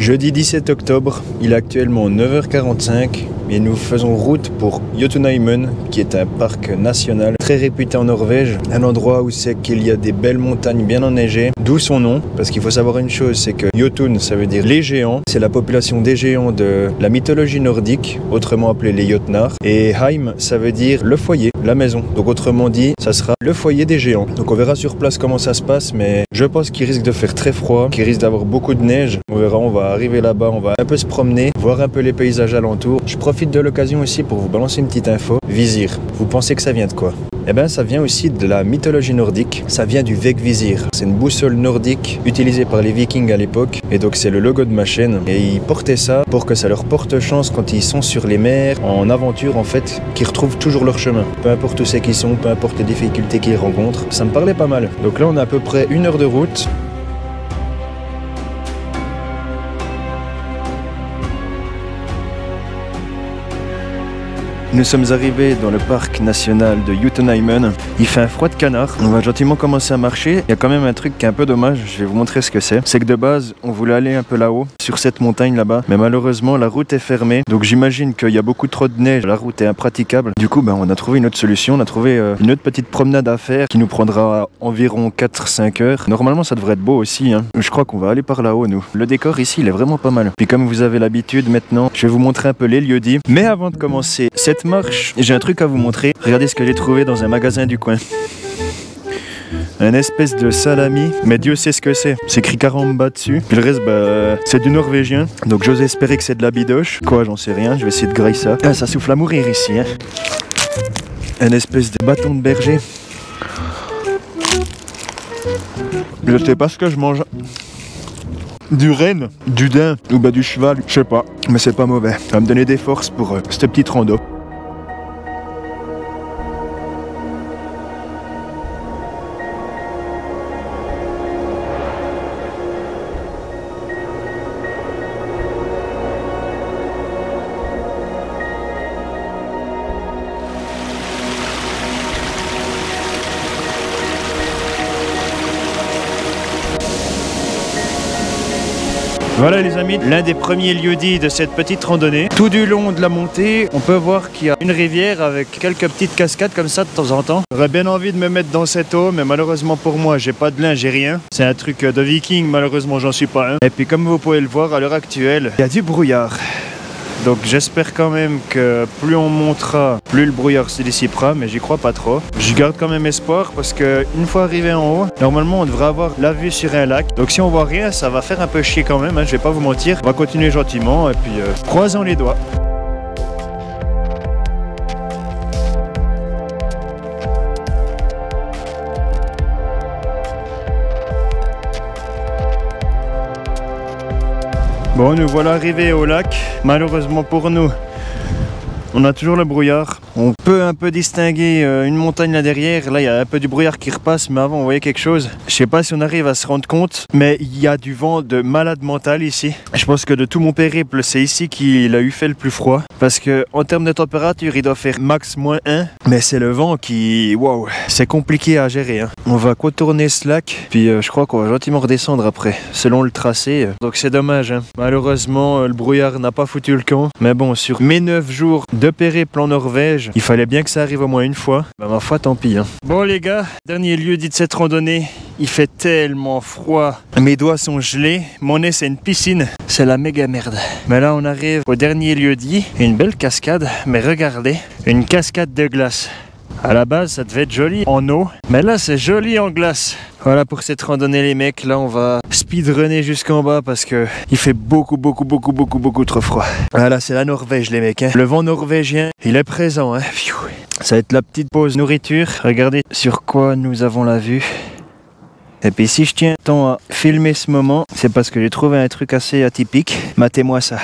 Jeudi 17 octobre, il est actuellement 9h45 et nous faisons route pour Jotunheimen, qui est un parc national très réputé en Norvège. Un endroit où c'est qu'il y a des belles montagnes bien enneigées, d'où son nom, parce qu'il faut savoir une chose, c'est que Jotun, ça veut dire les géants, c'est la population des géants de la mythologie nordique, autrement appelée les Jotnar, et Heim, ça veut dire le foyer, la maison. Donc autrement dit, ça sera le foyer des géants. Donc on verra sur place comment ça se passe, mais je pense qu'il risque de faire très froid, qu'il risque d'avoir beaucoup de neige. On verra, on va arriver là-bas, on va un peu se promener, voir un peu les paysages alentours. Je profite de l'occasion aussi pour vous balancer une petite info. Vizir, vous pensez que ça vient de quoi? Eh bien, ça vient aussi de la mythologie nordique. Ça vient du Vegvisir. C'est une boussole nordique utilisée par les Vikings à l'époque. Et donc, c'est le logo de ma chaîne. Et ils portaient ça pour que ça leur porte chance quand ils sont sur les mers, en aventure en fait, qu'ils retrouvent toujours leur chemin. Peu importe où c'est qu'ils sont, peu importe les difficultés qu'ils rencontrent. Ça me parlait pas mal. Donc là, on a à peu près 1 heure de route. Nous sommes arrivés dans le parc national de Jotunheimen. Il fait un froid de canard. On va gentiment commencer à marcher. Il y a quand même un truc qui est un peu dommage. Je vais vous montrer ce que c'est. C'est que de base, on voulait aller un peu là-haut, sur cette montagne là-bas. Mais malheureusement, la route est fermée. Donc j'imagine qu'il y a beaucoup trop de neige. La route est impraticable. Du coup, on a trouvé une autre solution. On a trouvé une autre petite promenade à faire qui nous prendra environ 4-5 heures. Normalement, ça devrait être beau aussi. Je crois qu'on va aller par là-haut, nous. Le décor ici, il est vraiment pas mal. Puis comme vous avez l'habitude maintenant, je vais vous montrer un peu les lieux-dits. Mais avant de commencer cette marche, j'ai un truc à vous montrer. Regardez ce que j'ai trouvé dans un magasin du coin. Un espèce de salami, mais Dieu sait ce que c'est. C'est écrit caramba dessus. Puis le reste, c'est du norvégien. Donc j'ose espérer que c'est de la bidoche. Quoi, j'en sais rien. Je vais essayer de grailler ça. Ah, ça souffle à mourir ici. Un espèce de bâton de berger. Je sais pas ce que je mange. Du renne, du daim ou du cheval, je sais pas. Mais c'est pas mauvais. Ça va me donner des forces pour cette petite rando. Voilà les amis, l'un des premiers lieux-dits de cette petite randonnée. Tout du long de la montée, on peut voir qu'il y a une rivière avec quelques petites cascades comme ça de temps en temps. J'aurais bien envie de me mettre dans cette eau, mais malheureusement pour moi, j'ai pas de linge, j'ai rien. C'est un truc de viking, malheureusement j'en suis pas un. Et puis comme vous pouvez le voir, à l'heure actuelle, il y a du brouillard. Donc j'espère quand même que plus on montera, plus le brouillard se dissipera, mais j'y crois pas trop. Je garde quand même espoir parce que une fois arrivé en haut, normalement on devrait avoir la vue sur un lac. Donc si on voit rien, ça va faire un peu chier quand même, je vais pas vous mentir. On va continuer gentiment et puis croisons les doigts. Bon, nous voilà arrivés au lac. Malheureusement pour nous, on a toujours le brouillard. On peut un peu distinguer une montagne là derrière. Là, il y a un peu du brouillard qui repasse, mais avant, on voyait quelque chose. Je sais pas si on arrive à se rendre compte, mais il y a du vent de malade mental ici. Je pense que de tout mon périple, c'est ici qu'il a eu fait le plus froid. Parce que en termes de température, il doit faire max -1. Mais c'est le vent qui... Waouh, c'est compliqué à gérer. On va contourner ce lac, puis je crois qu'on va gentiment redescendre après, selon le tracé. Donc c'est dommage. Malheureusement, le brouillard n'a pas foutu le camp. Mais bon, sur mes 9 jours de périple en Norvège, il fallait bien que ça arrive au moins une fois. Ma foi, tant pis. Bon les gars, dernier lieu dit de cette randonnée. Il fait tellement froid. Mes doigts sont gelés. Mon nez, c'est une piscine. C'est la méga merde. Mais là, on arrive au dernier lieu dit. Une belle cascade. Mais regardez, une cascade de glace. À la base, ça devait être joli en eau. Mais là, c'est joli en glace. Voilà pour cette randonnée les mecs. Là, on va speedrunner jusqu'en bas parce que il fait beaucoup trop froid. Voilà, c'est la Norvège les mecs. Le vent norvégien, il est présent. Ça va être la petite pause nourriture. Regardez sur quoi nous avons la vue. Et puis si je tiens tant à filmer ce moment, c'est parce que j'ai trouvé un truc assez atypique. Matez-moi ça.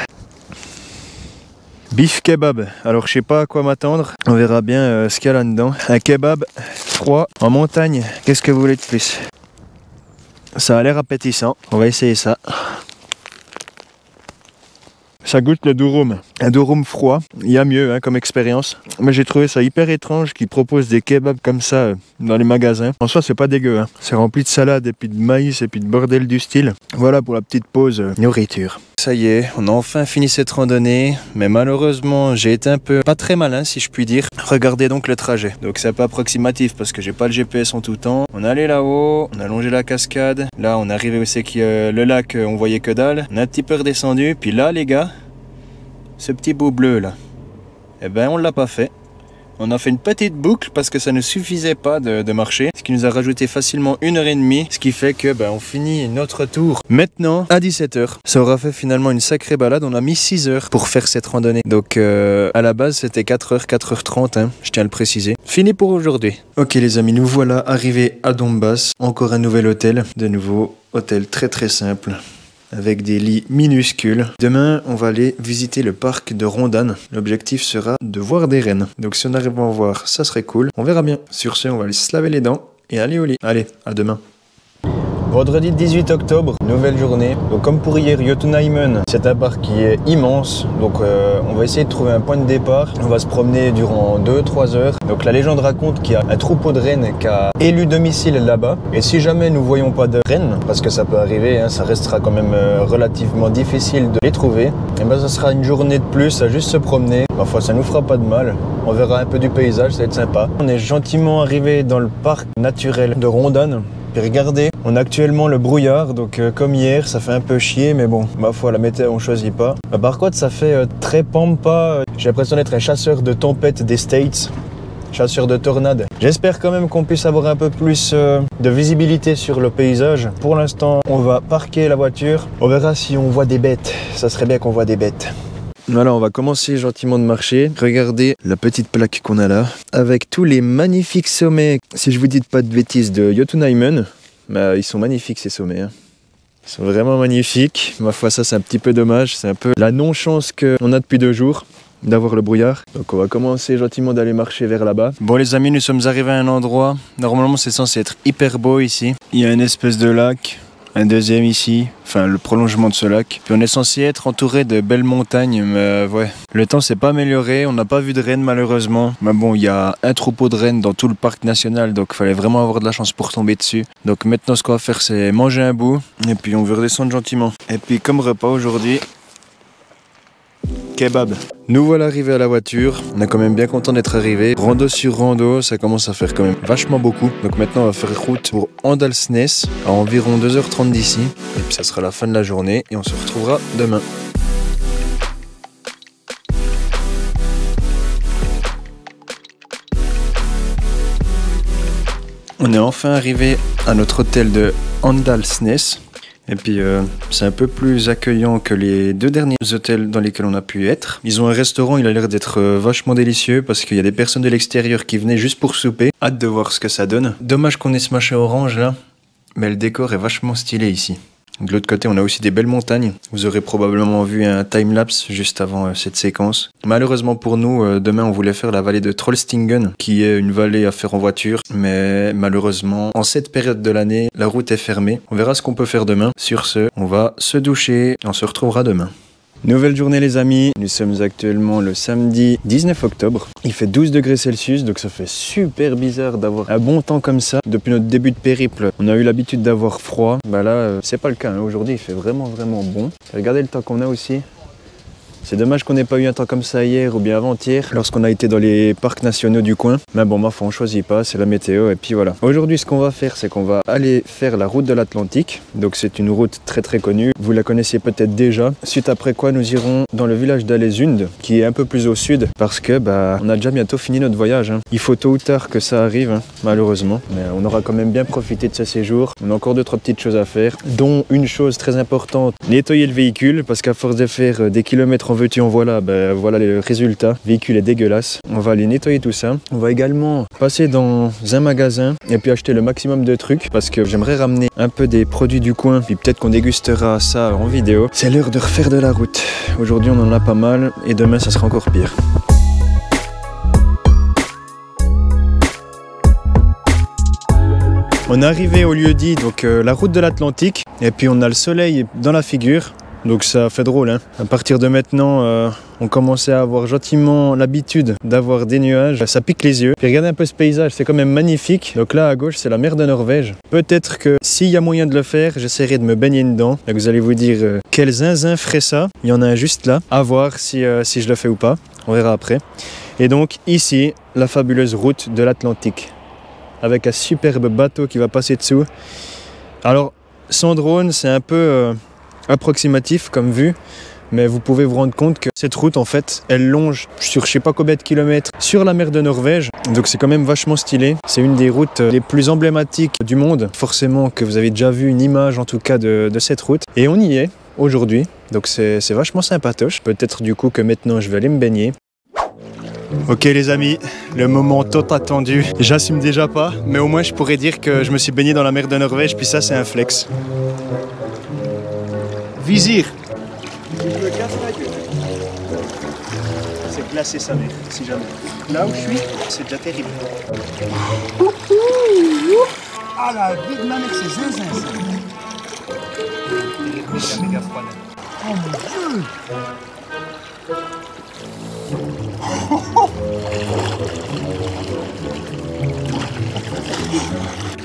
Bif kebab. Alors je sais pas à quoi m'attendre. On verra bien ce qu'il y a là-dedans. Un kebab froid en montagne. Qu'est-ce que vous voulez de plus? Ça a l'air appétissant. On va essayer ça. Ça goûte le durum. Un durum froid. Il y a mieux comme expérience. Mais j'ai trouvé ça hyper étrange qu'ils proposent des kebabs comme ça dans les magasins. En soi, c'est pas dégueu. C'est rempli de salade et puis de maïs et puis de bordel du style. Voilà pour la petite pause nourriture. Ça y est, on a enfin fini cette randonnée, mais malheureusement j'ai été un peu pas très malin si je puis dire. Regardez donc le trajet. Donc c'est un peu approximatif parce que j'ai pas le GPS en tout temps. On est allé là-haut, on a longé la cascade. Là on est arrivé aussi avec le lac, on voyait que dalle. On a un petit peu redescendu, puis là les gars, ce petit bout bleu là, eh ben on l'a pas fait. On a fait une petite boucle parce que ça ne suffisait pas de marcher, ce qui nous a rajouté facilement 1h30, ce qui fait que on finit notre tour maintenant à 17h. Ça aura fait finalement une sacrée balade, on a mis 6 heures pour faire cette randonnée. Donc à la base c'était 4h, 4h30, hein, je tiens à le préciser. Fini pour aujourd'hui. Ok les amis, nous voilà arrivés à Dombasle, encore un nouvel hôtel, de nouveau hôtel très très simple, avec des lits minuscules. Demain, on va aller visiter le parc de Rondanne. L'objectif sera de voir des rennes. Donc si on arrive à en voir, ça serait cool. On verra bien. Sur ce, on va aller se laver les dents et aller au lit. Allez, à demain. Vendredi 18 octobre, nouvelle journée. Donc comme pour hier, Jotunheimen, c'est un parc qui est immense. Donc on va essayer de trouver un point de départ. On va se promener durant 2-3 heures. Donc la légende raconte qu'il y a un troupeau de rennes qui a élu domicile là-bas. Et si jamais nous voyons pas de rennes, parce que ça peut arriver, hein, ça restera quand même relativement difficile de les trouver, et ben ça sera une journée de plus à juste se promener. Parfois ça nous fera pas de mal. On verra un peu du paysage, ça va être sympa. On est gentiment arrivé dans le parc naturel de Rondanne. Puis regardez, on a actuellement le brouillard, donc comme hier, ça fait un peu chier, mais bon, ma foi, la météo on choisit pas. Par contre, ça fait très pampa. J'ai l'impression d'être un chasseur de tempêtes des States, chasseur de tornades. J'espère quand même qu'on puisse avoir un peu plus de visibilité sur le paysage. Pour l'instant, on va parquer la voiture. On verra si on voit des bêtes. Ça serait bien qu'on voit des bêtes. Voilà, on va commencer gentiment de marcher. Regardez la petite plaque qu'on a là, avec tous les magnifiques sommets, si je vous dis pas de bêtises, de Jotunheimen. Ils sont magnifiques ces sommets, hein. Ils sont vraiment magnifiques. Ma foi, ça c'est un petit peu dommage. C'est un peu la non-chance qu'on a depuis 2 jours d'avoir le brouillard. Donc on va commencer gentiment d'aller marcher vers là-bas. Bon les amis, nous sommes arrivés à un endroit. Normalement c'est censé être hyper beau ici. Il y a une espèce de lac. Un deuxième ici, enfin le prolongement de ce lac. Puis on est censé être entouré de belles montagnes, mais ouais. Le temps s'est pas amélioré, on n'a pas vu de rennes malheureusement. Mais bon, il y a un troupeau de rennes dans tout le parc national, donc il fallait vraiment avoir de la chance pour tomber dessus. Donc maintenant ce qu'on va faire c'est manger un bout, et puis on veut redescendre gentiment. Et puis comme repas aujourd'hui, kebab. Nous voilà arrivés à la voiture, on est quand même bien content d'être arrivés. Rando sur rando, ça commence à faire quand même vachement beaucoup. Donc maintenant on va faire route pour Åndalsnes, à environ 2h30 d'ici. Et puis ça sera la fin de la journée et on se retrouvera demain. On est enfin arrivé à notre hôtel de Åndalsnes. Et puis c'est un peu plus accueillant que les 2 derniers hôtels dans lesquels on a pu être. Ils ont un restaurant, il a l'air d'être vachement délicieux parce qu'il y a des personnes de l'extérieur qui venaient juste pour souper. Hâte de voir ce que ça donne. Dommage qu'on ait smashé orange là, mais le décor est vachement stylé ici. De l'autre côté, on a aussi des belles montagnes. Vous aurez probablement vu un time-lapse juste avant cette séquence. Malheureusement pour nous, demain on voulait faire la vallée de Trollstingen, qui est une vallée à faire en voiture. Mais malheureusement, en cette période de l'année, la route est fermée. On verra ce qu'on peut faire demain. Sur ce, on va se doucher et on se retrouvera demain. Nouvelle journée les amis, nous sommes actuellement le samedi 19 octobre. Il fait 12 degrés Celsius, donc ça fait super bizarre d'avoir un bon temps comme ça. Depuis notre début de périple, on a eu l'habitude d'avoir froid. Là, c'est pas le cas, hein. Aujourd'hui il fait vraiment bon. Regardez le temps qu'on a aussi. C'est dommage qu'on n'ait pas eu un temps comme ça hier ou bien avant-hier lorsqu'on a été dans les parcs nationaux du coin. Mais bon, ma foi, on choisit pas, c'est la météo et puis voilà. Aujourd'hui, ce qu'on va faire, c'est qu'on va aller faire la route de l'Atlantique. Donc c'est une route très très connue. Vous la connaissiez peut-être déjà. Suite après quoi, nous irons dans le village d'Ålesund, qui est un peu plus au sud, parce que on a déjà bientôt fini notre voyage, hein. Il faut tôt ou tard que ça arrive, hein, malheureusement. Mais on aura quand même bien profité de ce séjour. On a encore 2-3 petites choses à faire, dont une chose très importante, nettoyer le véhicule, parce qu'à force de faire des kilomètres en veux-tu en voilà, voilà le résultat. Le véhicule est dégueulasse. On va aller nettoyer tout ça. On va également passer dans un magasin et puis acheter le maximum de trucs parce que j'aimerais ramener un peu des produits du coin. Puis peut-être qu'on dégustera ça en vidéo. C'est l'heure de refaire de la route. Aujourd'hui on en a pas mal et demain ça sera encore pire. On est arrivé au lieu dit, donc la route de l'Atlantique. Et puis on a le soleil dans la figure. Donc ça fait drôle, hein. À partir de maintenant, on commençait à avoir gentiment l'habitude d'avoir des nuages. Ça pique les yeux. Puis regardez un peu ce paysage, c'est quand même magnifique. Donc là à gauche, c'est la mer de Norvège. Peut-être que s'il y a moyen de le faire, j'essaierai de me baigner dedans. Là, vous allez vous dire, quel zinzin ferait ça? Il y en a un juste là. À voir si je le fais ou pas. On verra après. Et donc ici, la fabuleuse route de l'Atlantique. Avec un superbe bateau qui va passer dessous. Alors, sans drone, c'est un peu approximatif comme vue, mais vous pouvez vous rendre compte que cette route, en fait, elle longe sur je sais pas combien de kilomètres sur la mer de Norvège, donc c'est quand même vachement stylé. C'est une des routes les plus emblématiques du monde, forcément que vous avez déjà vu une image en tout cas de cette route, et on y est aujourd'hui, donc c'est vachement sympatoche. Peut-être du coup que maintenant je vais aller me baigner. Ok les amis, le moment tant attendu. J'assume déjà pas, mais au moins je pourrais dire que je me suis baigné dans la mer de Norvège, puis ça c'est un flex. Vizir. C'est glacé sa mère, si jamais. Là où je suis, c'est déjà terrible. Ah la vie de ma mère, c'est zinzin ça. C'est méga froide. Oh mon dieu.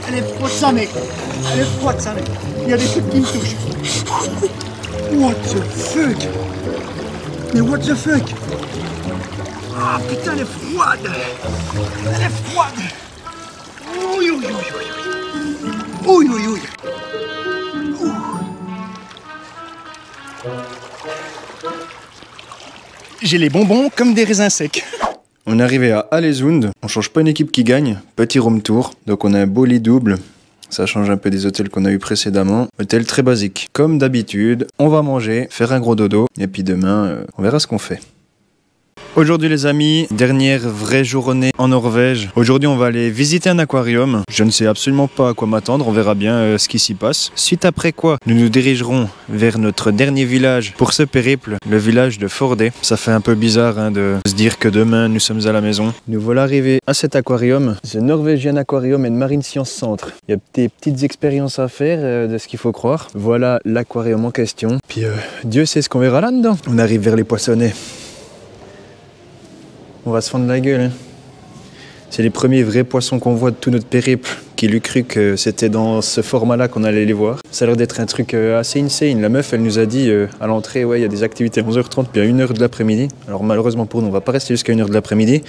Elle est froide sa mère. Elle est froide sa mère. Il y a des trucs qui me touchent. What the fuck? Mais what the fuck? Ah putain, elle est froide! Elle est froide! Ouh, ouh, ouh, ouh, ouh, ouh. J'ai les bonbons comme des raisins secs. On est arrivé à Alesund. On change pas une équipe qui gagne. Petit room tour. Donc on a un beau lit double. Ça change un peu des hôtels qu'on a eu précédemment. Hôtel très basique. Comme d'habitude, on va manger, faire un gros dodo. Et puis demain, on verra ce qu'on fait. Aujourd'hui les amis, dernière vraie journée en Norvège. Aujourd'hui on va aller visiter un aquarium. Je ne sais absolument pas à quoi m'attendre, on verra bien ce qui s'y passe. Suite après quoi, nous nous dirigerons vers notre dernier village pour ce périple, le village de Førde. Ça fait un peu bizarre hein, de se dire que demain nous sommes à la maison. Nous voilà arrivés à cet aquarium, The Norwegian Aquarium and Marine Science Center. Il y a des petites expériences à faire de ce qu'il faut croire. Voilà l'aquarium en question. Puis Dieu sait ce qu'on verra là-dedans. On arrive vers les poissonnets. On va se fendre la gueule. Hein. C'est les premiers vrais poissons qu'on voit de tout notre périple. Qui l'eût cru que c'était dans ce format-là qu'on allait les voir. Ça a l'air d'être un truc assez insane. La meuf, elle nous a dit à l'entrée, ouais, il y a des activités à 11h30 puis à 1h de l'après-midi. Alors malheureusement pour nous, on va pas rester jusqu'à 1h de l'après-midi.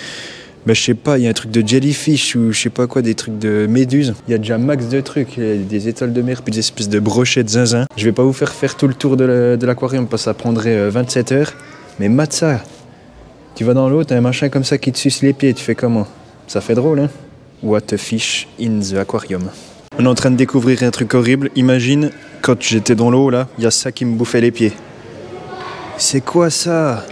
Mais je sais pas, il y a un truc de jellyfish ou je sais pas quoi, des trucs de méduses. Il y a déjà max de trucs, il y a des étoiles de mer puis des espèces de brochettes zinzin. Je vais pas vous faire tout le tour de l'aquarium parce que ça prendrait 27 heures. Mais mate ça. Tu vas dans l'eau, t'as un machin comme ça qui te suce les pieds, tu fais comment? Ça fait drôle, hein? What a fish in the aquarium. On est en train de découvrir un truc horrible. Imagine, quand j'étais dans l'eau, là, il y a ça qui me bouffait les pieds. C'est quoi ça?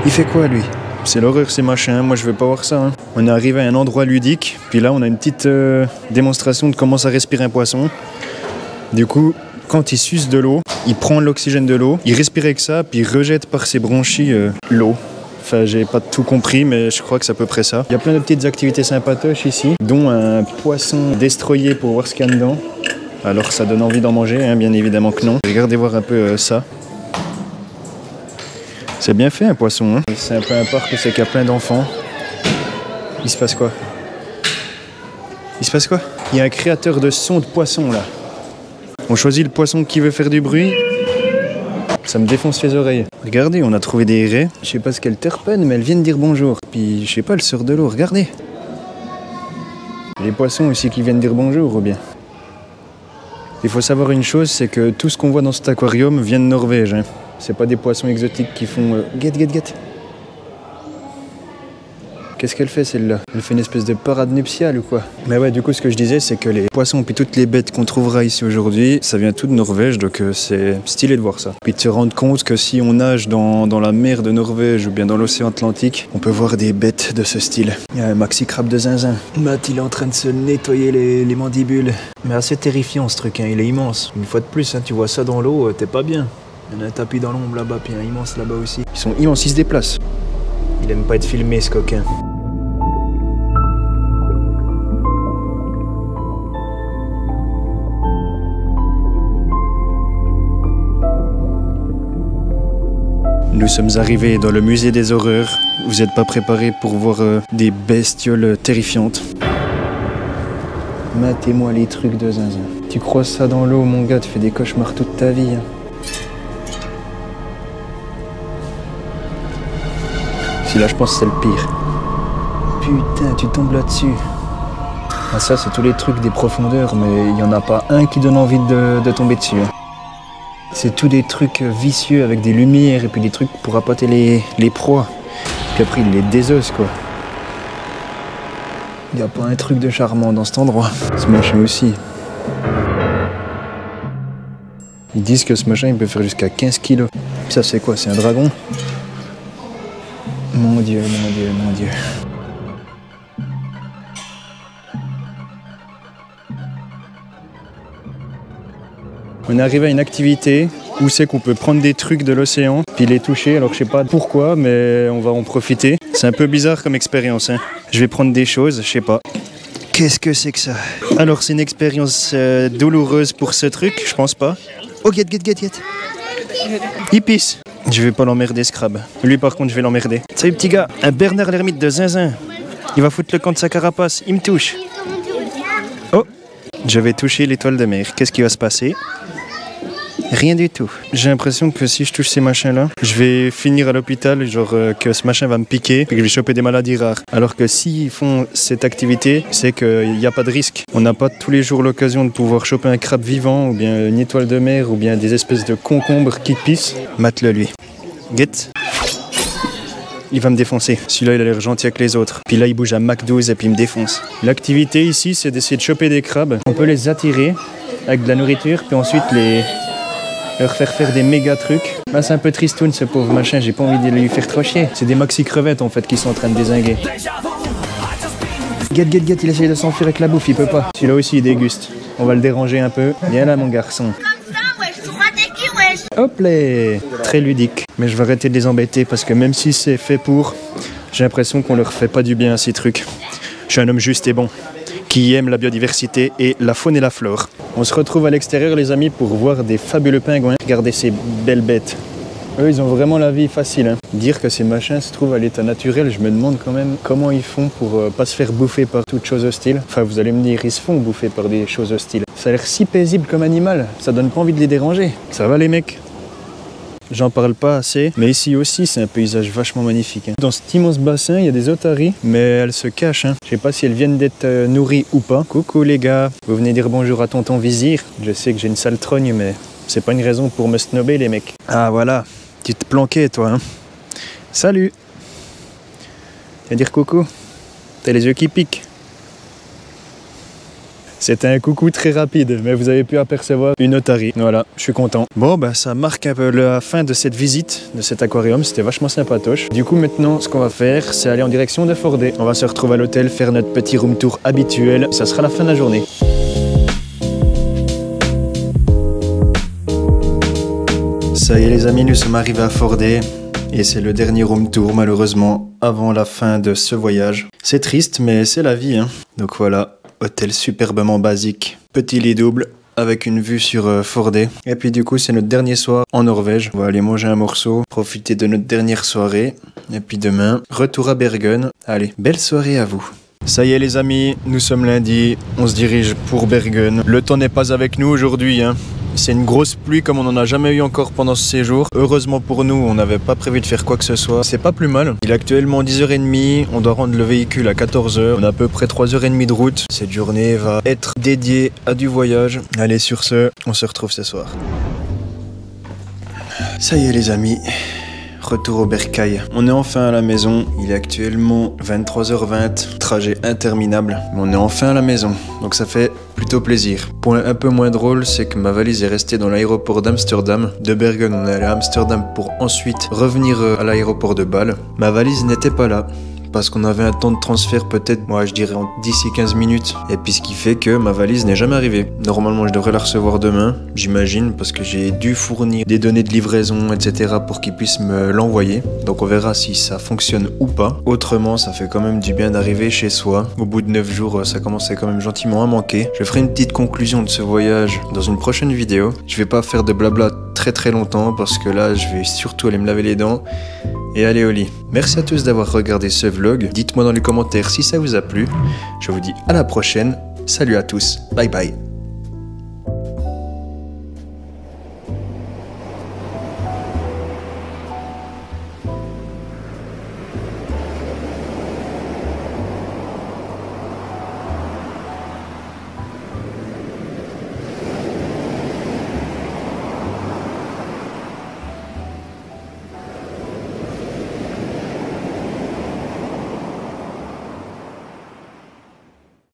Il fait quoi, lui? C'est l'horreur, ces machins. Moi, je veux pas voir ça. Hein. On est arrivé à un endroit ludique. Puis là, on a une petite démonstration de comment ça respire un poisson. Du coup, quand il suce de l'eau, il prend l'oxygène de l'eau, il respire avec ça, puis il rejette par ses bronchies l'eau. Enfin, j'ai pas tout compris, mais je crois que c'est à peu près ça. Il y a plein de petites activités sympatoches ici, dont un poisson destroyer pour voir ce qu'il y a dedans. Alors ça donne envie d'en manger, hein, bien évidemment que non. Regardez voir un peu ça. C'est bien fait un poisson. Hein. C'est un peu un parc où c'est qu'il y a plein d'enfants. Il se passe quoi? Il se passe quoi? Il y a un créateur de sons de poissons là. On choisit le poisson qui veut faire du bruit. Ça me défonce les oreilles. Regardez, on a trouvé des raies. Je sais pas ce qu'elles terpènent, mais elles viennent dire bonjour. Puis, je sais pas, elles sortent de l'eau. Regardez. Les poissons aussi qui viennent dire bonjour, ou bien. Il faut savoir une chose, c'est que tout ce qu'on voit dans cet aquarium vient de Norvège. Hein. C'est pas des poissons exotiques qui font... Get. Qu'est-ce qu'elle fait celle-là? Elle fait une espèce de parade nuptiale ou quoi? Mais ouais, du coup, ce que je disais, c'est que les poissons puis toutes les bêtes qu'on trouvera ici aujourd'hui, ça vient tout de Norvège, donc c'est stylé de voir ça. Puis de se rendre compte que si on nage dans la mer de Norvège ou bien dans l'océan Atlantique, on peut voir des bêtes de ce style. Il y a un maxi crabe de zinzin. Matt, il est en train de se nettoyer les mandibules. Mais assez terrifiant ce truc, hein, il est immense. Une fois de plus, hein, tu vois ça dans l'eau, t'es pas bien. Il y en a un tapis dans l'ombre là-bas, puis un immense là-bas aussi. Ils sont immenses, ils se déplacent. Il aime pas être filmé ce coquin. sommes arrivés dans le musée des horreurs. Vous n'êtes pas préparés pour voir des bestioles terrifiantes. Matez-moi les trucs de zinzin. Tu croises ça dans l'eau, mon gars, tu fais des cauchemars toute ta vie. Celui-là, je pense que c'est le pire. Putain, tu tombes là-dessus. Ah, ça, c'est tous les trucs des profondeurs, mais il n'y en a pas un qui donne envie de tomber dessus. C'est tous des trucs vicieux avec des lumières et puis des trucs pour appâter les proies. Puis après, ils les désossent, quoi. Il n'y a pas un truc de charmant dans cet endroit. Ce machin aussi. Ils disent que ce machin, il peut faire jusqu'à 15 kilos. Ça, c'est quoi? C'est un dragon? Mon Dieu, mon Dieu, mon Dieu. On est arrivé à une activité où c'est qu'on peut prendre des trucs de l'océan puis les toucher. Alors je sais pas pourquoi, mais on va en profiter. C'est un peu bizarre comme expérience, hein. Je vais prendre des choses, je sais pas. Qu'est-ce que c'est que ça? Alors c'est une expérience douloureuse pour ce truc, je pense pas. Oh, get. Il pisse. Je vais pas l'emmerder, ce crabe. Lui par contre je vais l'emmerder. Salut petit gars, un Bernard l'ermite de zinzin. Il va foutre le camp de sa carapace, il me touche. Oh, je vais toucher l'étoile de mer. Qu'est-ce qui va se passer? Rien du tout. J'ai l'impression que si je touche ces machins-là, je vais finir à l'hôpital, genre que ce machin va me piquer et que je vais choper des maladies rares. Alors que s'ils font cette activité, c'est qu'il n'y a pas de risque. On n'a pas tous les jours l'occasion de pouvoir choper un crabe vivant ou bien une étoile de mer ou bien des espèces de concombres qui pissent. Mate-le lui. Get. Il va me défoncer. Celui-là, il a l'air gentil avec les autres. Puis là, il bouge à Mach 12 et puis il me défonce. L'activité ici, c'est d'essayer de choper des crabes. On peut les attirer avec de la nourriture, puis ensuite leur faire des méga trucs. Là, c'est un peu tristoun ce pauvre machin, j'ai pas envie de lui faire trop chier. C'est des maxi crevettes en fait qui sont en train de dézinguer. Get, il essaye de s'enfuir avec la bouffe, il peut pas. Celui-là aussi il déguste. On va le déranger un peu. Viens là mon garçon. Hop là. Très ludique. Mais je vais arrêter de les embêter parce que même si c'est fait pour, j'ai l'impression qu'on leur fait pas du bien à ces trucs. Je suis un homme juste et bon, qui aime la biodiversité et la faune et la flore. On se retrouve à l'extérieur les amis pour voir des fabuleux pingouins. Regardez ces belles bêtes. Eux ils ont vraiment la vie facile, hein. Dire que ces machins se trouvent à l'état naturel, je me demande quand même comment ils font pour pas se faire bouffer par toute chose hostile. Enfin vous allez me dire, ils se font bouffer par des choses hostiles. Ça a l'air si paisible comme animal, ça donne pas envie de les déranger. Ça va les mecs? J'en parle pas assez, mais ici aussi c'est un paysage vachement magnifique, hein. Dans cet immense bassin il y a des otaries, mais elles se cachent, hein. Je sais pas si elles viennent d'être nourries ou pas. Coucou les gars, vous venez dire bonjour à tonton Vizir. Je sais que j'ai une sale trogne, mais c'est pas une raison pour me snobber les mecs. Ah voilà, tu te planquais toi, hein. Salut. Tu vas dire coucou? T'as les yeux qui piquent. C'était un coucou très rapide, mais vous avez pu apercevoir une otarie. Voilà, je suis content. Bon, bah ça marque un peu la fin de cette visite, de cet aquarium. C'était vachement sympatoche. Du coup, maintenant, ce qu'on va faire, c'est aller en direction de Fordé. On va se retrouver à l'hôtel, faire notre petit room tour habituel. Ça sera la fin de la journée. Ça y est les amis, nous sommes arrivés à Fordé. Et c'est le dernier room tour, malheureusement, avant la fin de ce voyage. C'est triste, mais c'est la vie, hein. Donc voilà. Hôtel superbement basique, petit lit double avec une vue sur Fordé. Et puis du coup c'est notre dernier soir en Norvège. On va aller manger un morceau, profiter de notre dernière soirée. Et puis demain, retour à Bergen. Allez, belle soirée à vous. Ça y est les amis, nous sommes lundi, on se dirige pour Bergen. Le temps n'est pas avec nous aujourd'hui, hein. C'est une grosse pluie comme on n'en a jamais eu encore pendant ce séjour. Heureusement pour nous, on n'avait pas prévu de faire quoi que ce soit. C'est pas plus mal. Il est actuellement 10h30, on doit rendre le véhicule à 14h. On a à peu près 3h30 de route. Cette journée va être dédiée à du voyage. Allez, sur ce, on se retrouve ce soir. Ça y est les amis. Retour au bercail. On est enfin à la maison. Il est actuellement 23h20. Trajet interminable. Mais on est enfin à la maison. Donc ça fait plutôt plaisir. Point un peu moins drôle, c'est que ma valise est restée dans l'aéroport d'Amsterdam. De Bergen, on est allé à Amsterdam pour ensuite revenir à l'aéroport de Bâle. Ma valise n'était pas là. parce qu'on avait un temps de transfert peut-être, moi je dirais en 10 et 15 minutes. Et puis ce qui fait que ma valise n'est jamais arrivée. Normalement je devrais la recevoir demain, j'imagine, parce que j'ai dû fournir des données de livraison, etc. pour qu'ils puissent me l'envoyer. Donc on verra si ça fonctionne ou pas. Autrement, ça fait quand même du bien d'arriver chez soi. Au bout de 9 jours, ça commençait quand même gentiment à manquer. Je ferai une petite conclusion de ce voyage dans une prochaine vidéo. Je vais pas faire de blabla très longtemps parce que là, je vais surtout aller me laver les dents et aller au lit. Merci à tous d'avoir regardé ce vlog. Dites-moi dans les commentaires si ça vous a plu. Je vous dis à la prochaine. Salut à tous. Bye bye.